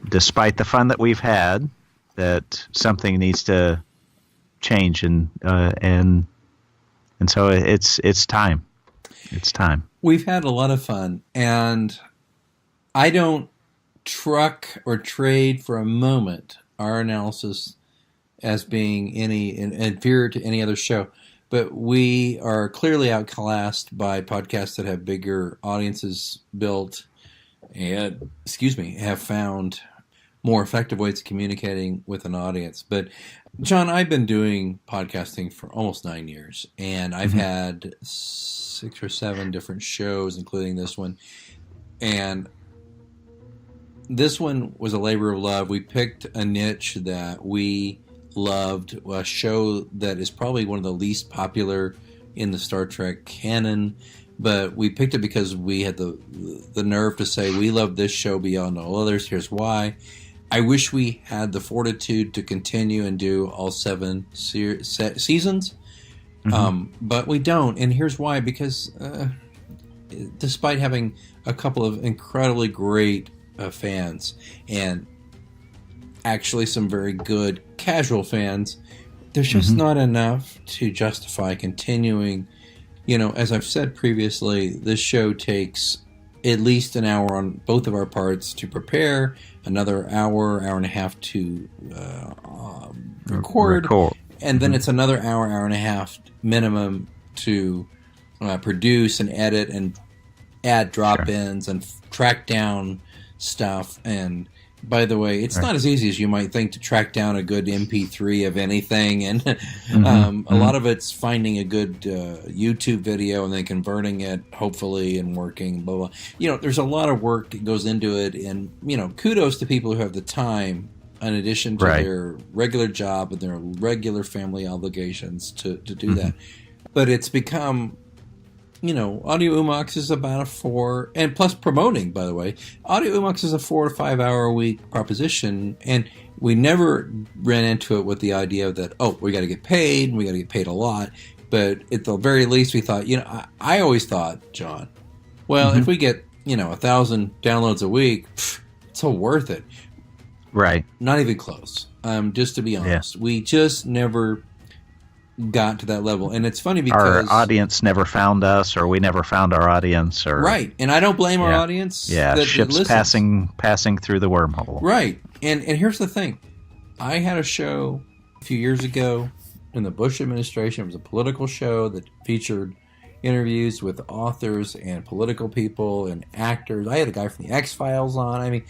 Speaker 2: despite the fun that we've had, that something needs to change, and so it's time. It's time.
Speaker 4: We've had a lot of fun, and I don't truck or trade for a moment our analysis as being any inferior to any other show. But we are clearly outclassed by podcasts that have bigger audiences built and, have found more effective ways of communicating with an audience. But, John, I've been doing podcasting for almost 9 years, and I've had 6 or 7 different shows, including this one. And this one was a labor of love. We picked a niche that we loved, a show that is probably one of the least popular in the Star Trek canon, but we picked it because we had the nerve to say we love this show beyond all others. Here's why. I wish we had the fortitude to continue and do all 7 seasons, but we don't. And here's why: because despite having a couple of incredibly great fans and actually some very good casual fans, there's just not enough to justify continuing. As I've said previously, this show takes at least an hour on both of our parts to prepare, another hour and a half to record, and then it's another hour and a half minimum to produce and edit and add drop-ins and track down stuff. And by the way, it's not as easy as you might think to track down a good MP3 of anything, and a lot of it's finding a good YouTube video and then converting it, hopefully, and working, blah, blah. There's a lot of work that goes into it, and, kudos to people who have the time, in addition to their regular job and their regular family obligations, to do that. But it's become... Audio Umox is about a 4, and plus promoting, by the way, Audio Umox is a 4 to 5 hour a week proposition, and we never ran into it with the idea that, we got to get paid, and we got to get paid a lot. But at the very least, we thought, I always thought, John, well, if we get, 1,000 downloads a week, it's all worth it.
Speaker 2: Right.
Speaker 4: Not even close. Just to be honest, we just never got to that level. And it's funny because
Speaker 2: our audience never found us, or we never found our audience, or
Speaker 4: right. And I don't blame our audience.
Speaker 2: Ships passing through the wormhole.
Speaker 4: Right. And here's the thing. I had a show a few years ago in the Bush administration. It was a political show that featured interviews with authors and political people and actors. I had a guy from the X-Files on. I mean,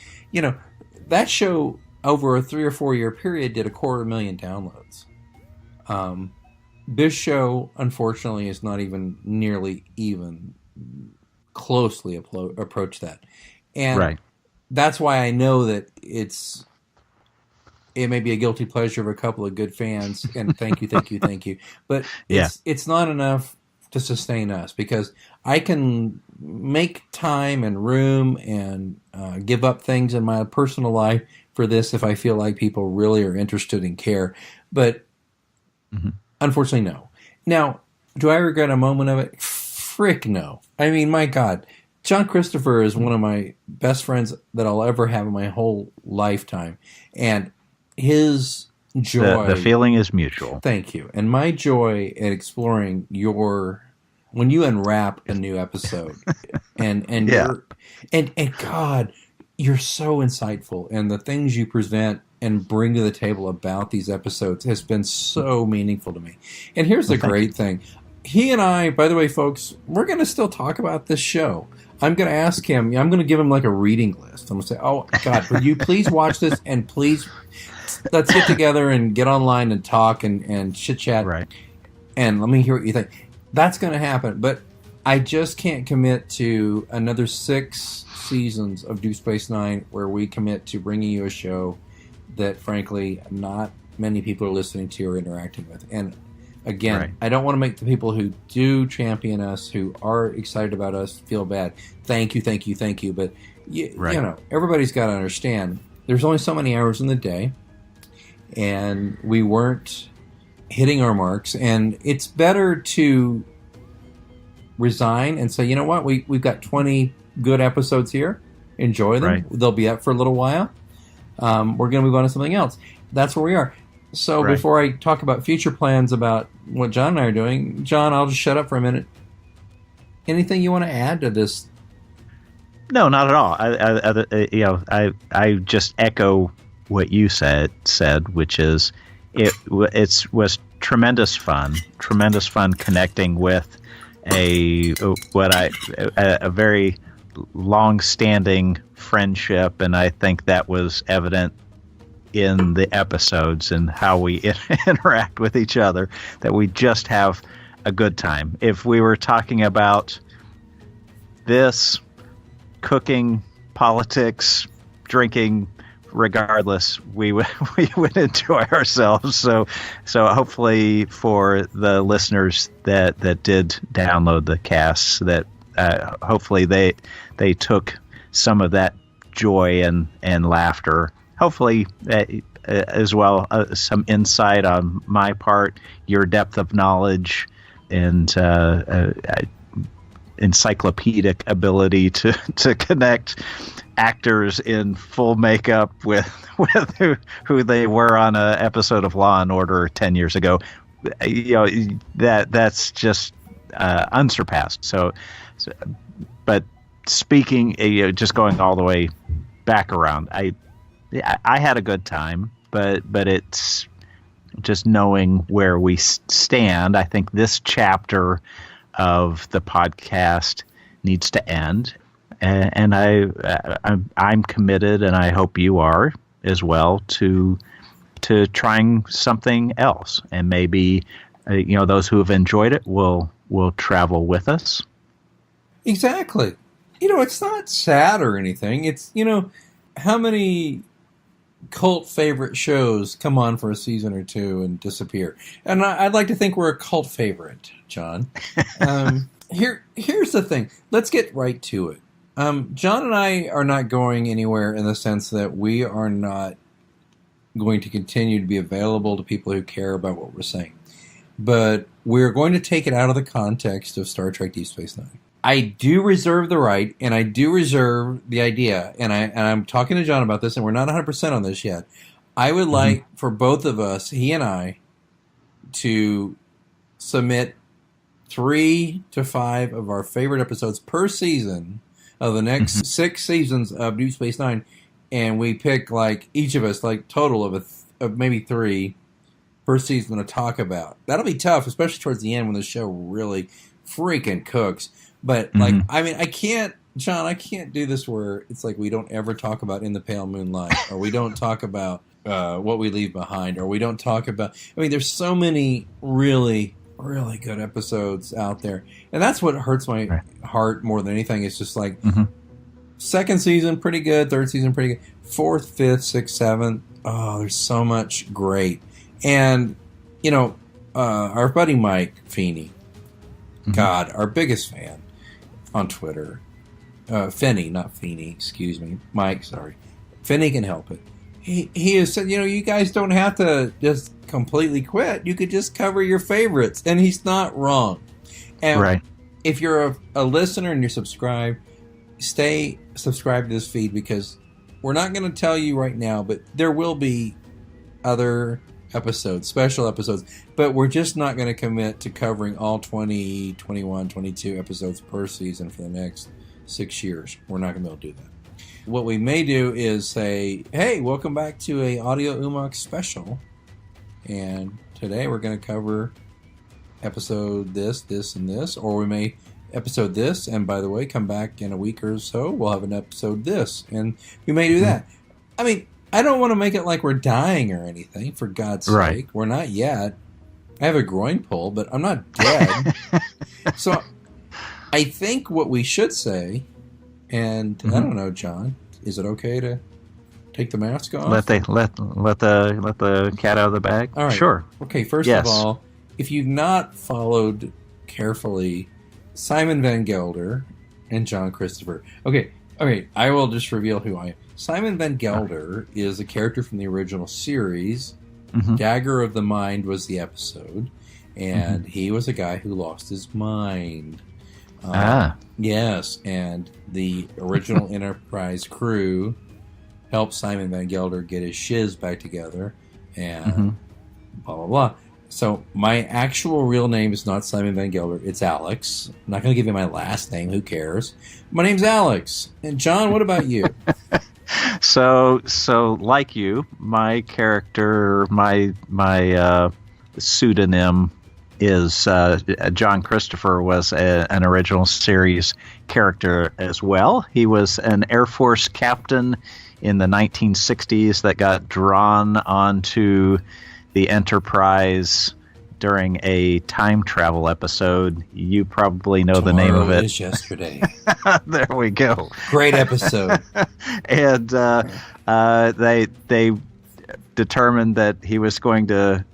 Speaker 4: that show over a 3 or 4 year period did 250,000 downloads. This show, unfortunately, is not even nearly even closely approach that. And that's why I know that it may be a guilty pleasure of a couple of good fans, and thank you. But it's not enough to sustain us, because I can make time and room and give up things in my personal life for this if I feel like people really are interested and care. But unfortunately, no. Now, do I regret a moment of it? Frick no. I mean, my God. John Christopher is one of my best friends that I'll ever have in my whole lifetime. And his joy...
Speaker 2: The feeling is mutual.
Speaker 4: Thank you. And my joy at exploring when you unwrap a new episode, and God, you're so insightful, and the things you present and bring to the table about these episodes has been so meaningful to me. And here's the great thing. He and I, by the way, folks, we're going to still talk about this show. I'm going to ask him, I'm going to give him like a reading list. I'm going to say, oh, God, would you please watch this, and please let's get together and get online and talk and chit-chat.
Speaker 2: Right.
Speaker 4: And let me hear what you think. That's going to happen. But I just can't commit to another 6, seasons of Deep Space Nine where we commit to bringing you a show that, frankly, not many people are listening to or interacting with. And again,
Speaker 2: Right.
Speaker 4: I don't want to make the people who do champion us, who are excited about us, feel bad. Thank you. But, you know, everybody's got to understand there's only so many hours in the day, and we weren't hitting our marks. And it's better to resign and say, you know what, we've got 20 good episodes here. Enjoy them.
Speaker 2: Right.
Speaker 4: They'll be up for a little while. We're going to move on to something else. That's where we are. So before I talk about future plans about what John and I are doing, John, I'll just shut up for a minute. Anything you want to add to this?
Speaker 2: No, not at all. I just echo what you said, which is it was tremendous fun connecting with a very long-standing friendship, and I think that was evident in the episodes and how we interact with each other, that we just have a good time. If we were talking about this, cooking, politics, drinking, regardless, we would enjoy ourselves. So hopefully for the listeners that did download the casts, that hopefully they took some of that joy and laughter. Hopefully, as well, some insight on my part, your depth of knowledge, and encyclopedic ability to connect actors in full makeup with who they were on an episode of Law and Order 10 years ago. You know, that's just unsurpassed. So, but speaking, just going all the way back around, I had a good time, but it's just knowing where we stand. I think this chapter of the podcast needs to end, and I'm committed, and I hope you are as well, to trying something else, and maybe those who have enjoyed it will travel with us.
Speaker 4: Exactly. It's not sad or anything. It's how many cult favorite shows come on for a season or two and disappear. And I'd like to think we're a cult favorite, John. Here's the thing. Let's get right to it. John and I are not going anywhere in the sense that we are not going to continue to be available to people who care about what we're saying. But we're going to take it out of the context of Star Trek Deep Space Nine. I do reserve the right, and I do reserve the idea, and I'm talking to John about this, and we're not 100% on this yet. I would like for both of us, he and I, to submit 3 to 5 of our favorite episodes per season of the next 6 seasons of Deep Space Nine, and we pick, each of us, total of maybe 3 per season to talk about. That'll be tough, especially towards the end when the show really freaking cooks. But, I can't, John, I can't do this where it's like we don't ever talk about In the Pale Moonlight, or we don't talk about What We Leave Behind, or we don't talk about, there's so many really, really good episodes out there. And that's what hurts my heart more than anything. It's just second season, pretty good. Third season, pretty good. Fourth, fifth, sixth, seventh. Oh, there's so much great. And, our buddy Mike Feeney, God, our biggest fan on Twitter, Finney, not Feeney, excuse me, Mike, sorry. Finney can help it. He has said, you guys don't have to just completely quit. You could just cover your favorites. And he's not wrong. And if you're a listener and you're subscribed, stay subscribed to this feed, because we're not going to tell you right now, but there will be other episodes, special episodes, but we're just not going to commit to covering all 20, 21, 22 episodes per season for the next 6 years. We're not going to be able to do that. What we may do is say, hey, welcome back to a Audio Umok special, and today we're going to cover episode this, and this, or we may episode this, and by the way, come back in a week or so, we'll have an episode this, and we may do that. I don't want to make it like we're dying or anything, for God's sake. We're not yet. I have a groin pull, but I'm not dead. So I think what we should say And I don't know, John, is it okay to take the mask off?
Speaker 2: Let the cat out of the bag.
Speaker 4: All right.
Speaker 2: Sure.
Speaker 4: Okay. First of all, if you've not followed carefully Simon Van Gelder and John Christopher. Okay. I will just reveal who I am. Simon Van Gelder is a character from the original series. Dagger of the Mind was the episode, and he was a guy who lost his mind. Yes, and the original Enterprise crew helped Simon Van Gelder get his shiz back together, and blah, blah, blah. So my actual real name is not Simon Van Gelder, it's Alex. I'm not going to give you my last name, who cares? My name's Alex. And John, what about you?
Speaker 2: So like you, my character, my pseudonym is John Christopher was an original series character as well. He was an Air Force captain in the 1960s that got drawn onto the Enterprise during a time travel episode. You probably know the name of it.
Speaker 4: Is yesterday.
Speaker 2: There we go.
Speaker 4: Great episode.
Speaker 2: And they determined that he was going to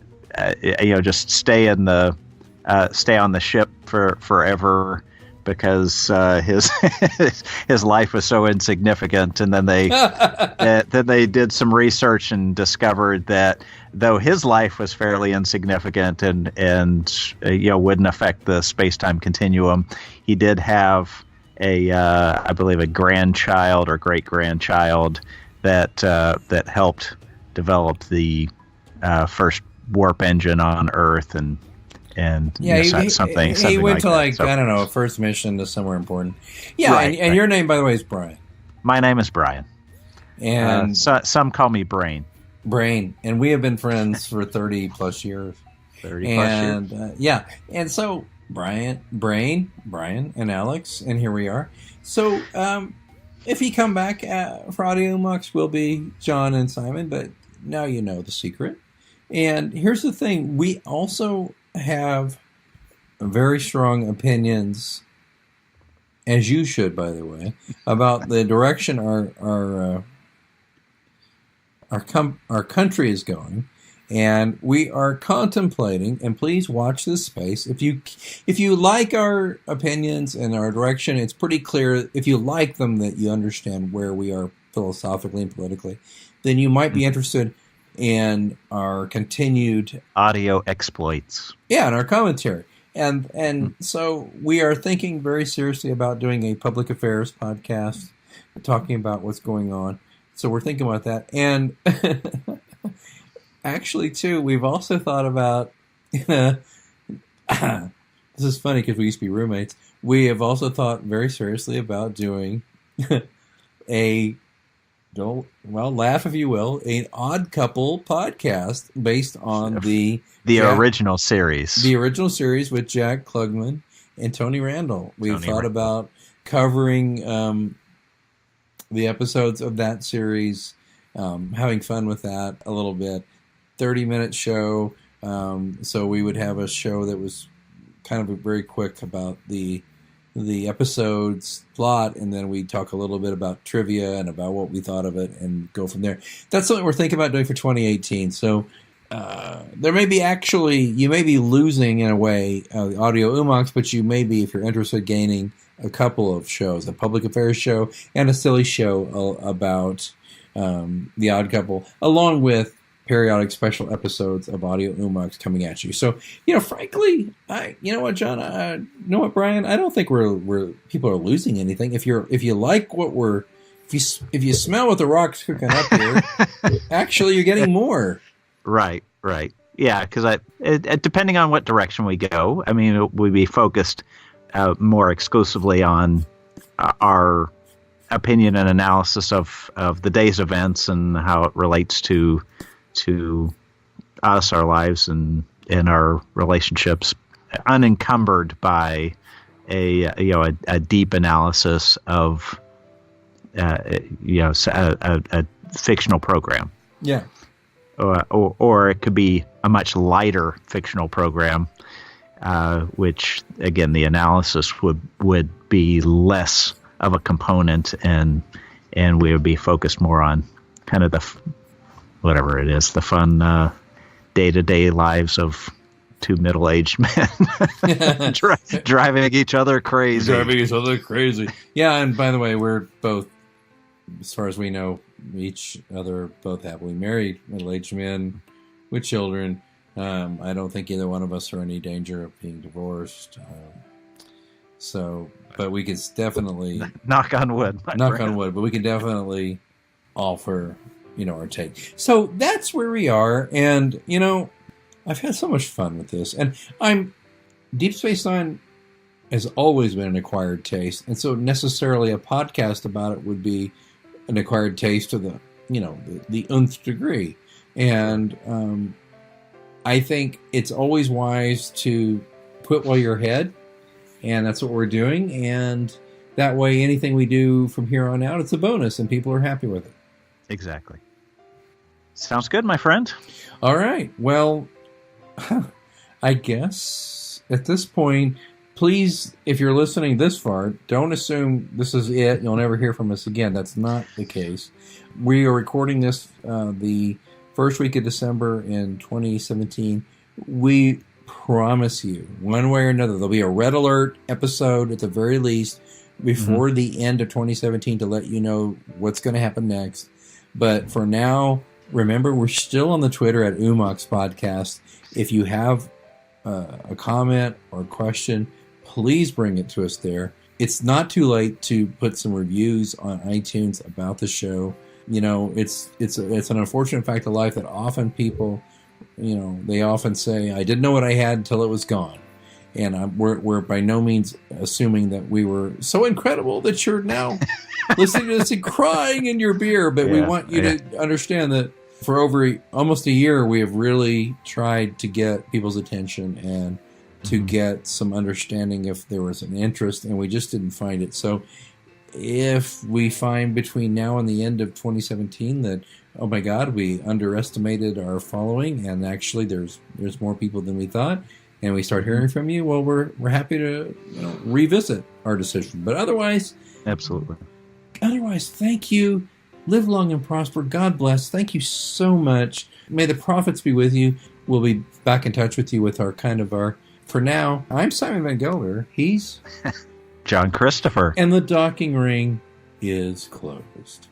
Speaker 2: just stay on the ship for forever because his life was so insignificant. And then they did some research and discovered that though his life was fairly insignificant and wouldn't affect the space-time continuum, he did have I believe a grandchild or great-grandchild that helped develop the first warp engine on Earth and something.
Speaker 4: He went to
Speaker 2: that.
Speaker 4: I don't know, a first mission to somewhere important. Yeah, right, and your name, by the way, is Brian.
Speaker 2: My name is Brian,
Speaker 4: and
Speaker 2: some call me Brain.
Speaker 4: Brain, and we have been friends for 30 plus years.
Speaker 2: 30 plus years.
Speaker 4: And so Brian, and Alex, and here we are. So if you come back for Audio Mux, we'll be John and Simon, but now you know the secret. And here's the thing: we also have very strong opinions, as you should, by the way, about the direction our country is going, and we are contemplating. And please watch this space. If you like our opinions and our direction, it's pretty clear. If you like them, that you understand where we are philosophically and politically, then you might be interested in our continued
Speaker 2: audio exploits.
Speaker 4: Yeah, and our commentary. And so we are thinking very seriously about doing a public affairs podcast, talking about what's going on. So we're thinking about that. And actually, too, we've also thought about, this is funny because we used to be roommates. We have also thought very seriously about doing laugh if you will, an Odd Couple podcast based on the
Speaker 2: original series.
Speaker 4: The original series with Jack Klugman and Tony Randall. We've thought about covering the episodes of that series, having fun with that a little bit. 30-minute show, so we would have a show that was kind of very quick about the episode's plot, and then we talk a little bit about trivia and about what we thought of it and go from there. That's something we're thinking about doing for 2018. So there may be you may be losing in a way Audio Umox, but you may be, if you're interested, gaining a couple of shows, a public affairs show and a silly show about the Odd Couple, along with periodic special episodes of Audio Umox coming at you. So, frankly, you know what, John? You know what, Brian? I don't think we're people are losing anything. If you like what if you smell what the rock's cooking up here, actually, you're getting more.
Speaker 2: Right. Yeah, because depending on what direction we go, I mean, we'd be focused more exclusively on our opinion and analysis of the day's events and how it relates to us, our lives, and our relationships, unencumbered by a deep analysis of a fictional program.
Speaker 4: Yeah.
Speaker 2: Or it could be a much lighter fictional program, which again the analysis would be less of a component, and we would be focused more on kind of whatever it is, the fun day-to-day lives of two middle-aged men driving each other crazy.
Speaker 4: Yeah, and by the way, we're both, as far as we know, each other both happily married, middle-aged men with children. I don't think either one of us are in any danger of being divorced. But we could definitely
Speaker 2: knock on wood.
Speaker 4: But we can definitely offer, our take. So that's where we are, and I've had so much fun with this, and Deep Space Nine has always been an acquired taste, and so necessarily a podcast about it would be an acquired taste to the nth degree, and I think it's always wise to put while you're ahead, and that's what we're doing, and that way anything we do from here on out, it's a bonus, and people are happy with it.
Speaker 2: Exactly. Sounds good, my friend.
Speaker 4: All right. Well, I guess at this point, please, if you're listening this far, don't assume this is it. You'll never hear from us again. That's not the case. We are recording this the first week of December in 2017. We promise you, one way or another, there'll be a Red Alert episode at the very least before the end of 2017 to let you know what's going to happen next. But for now, remember, we're still on the Twitter at Umox Podcast. If you have a comment or a question, please bring it to us there. It's not too late to put some reviews on iTunes about the show. It's an unfortunate fact of life that often people, they often say, I didn't know what I had until it was gone. And we're by no means assuming that we were so incredible that you're now listening to this and crying in your beer. But we want you to understand that for almost a year, we have really tried to get people's attention and to get some understanding if there was an interest, and we just didn't find it. So if we find between now and the end of 2017 that, oh my God, we underestimated our following, and actually there's more people than we thought, and we start hearing from you, well, we're happy to revisit our decision. But otherwise,
Speaker 2: absolutely.
Speaker 4: Otherwise, thank you. Live long and prosper. God bless. Thank you so much. May the prophets be with you. We'll be back in touch with you with our for now, I'm Simon Van Gelder. He's
Speaker 2: John Christopher.
Speaker 4: And the docking ring is closed.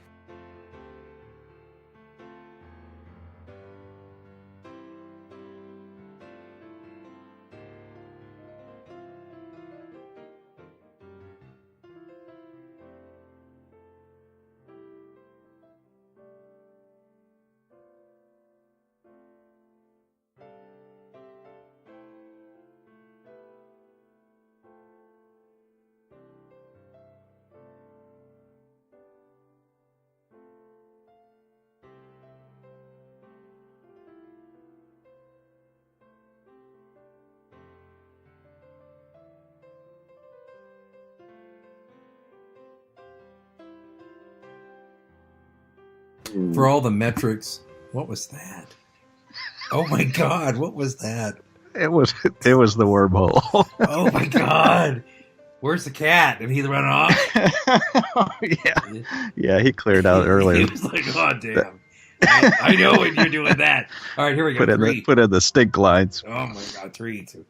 Speaker 4: For all the metrics, what was that? Oh my God, what was that?
Speaker 2: It was the wormhole.
Speaker 4: Oh my God. Where's the cat? Did he run off?
Speaker 2: Yeah, he cleared out earlier.
Speaker 4: He was like, oh damn. I know when you're doing that. All right, here we go.
Speaker 2: Put in the stink lines.
Speaker 4: Oh my God, 3, 2.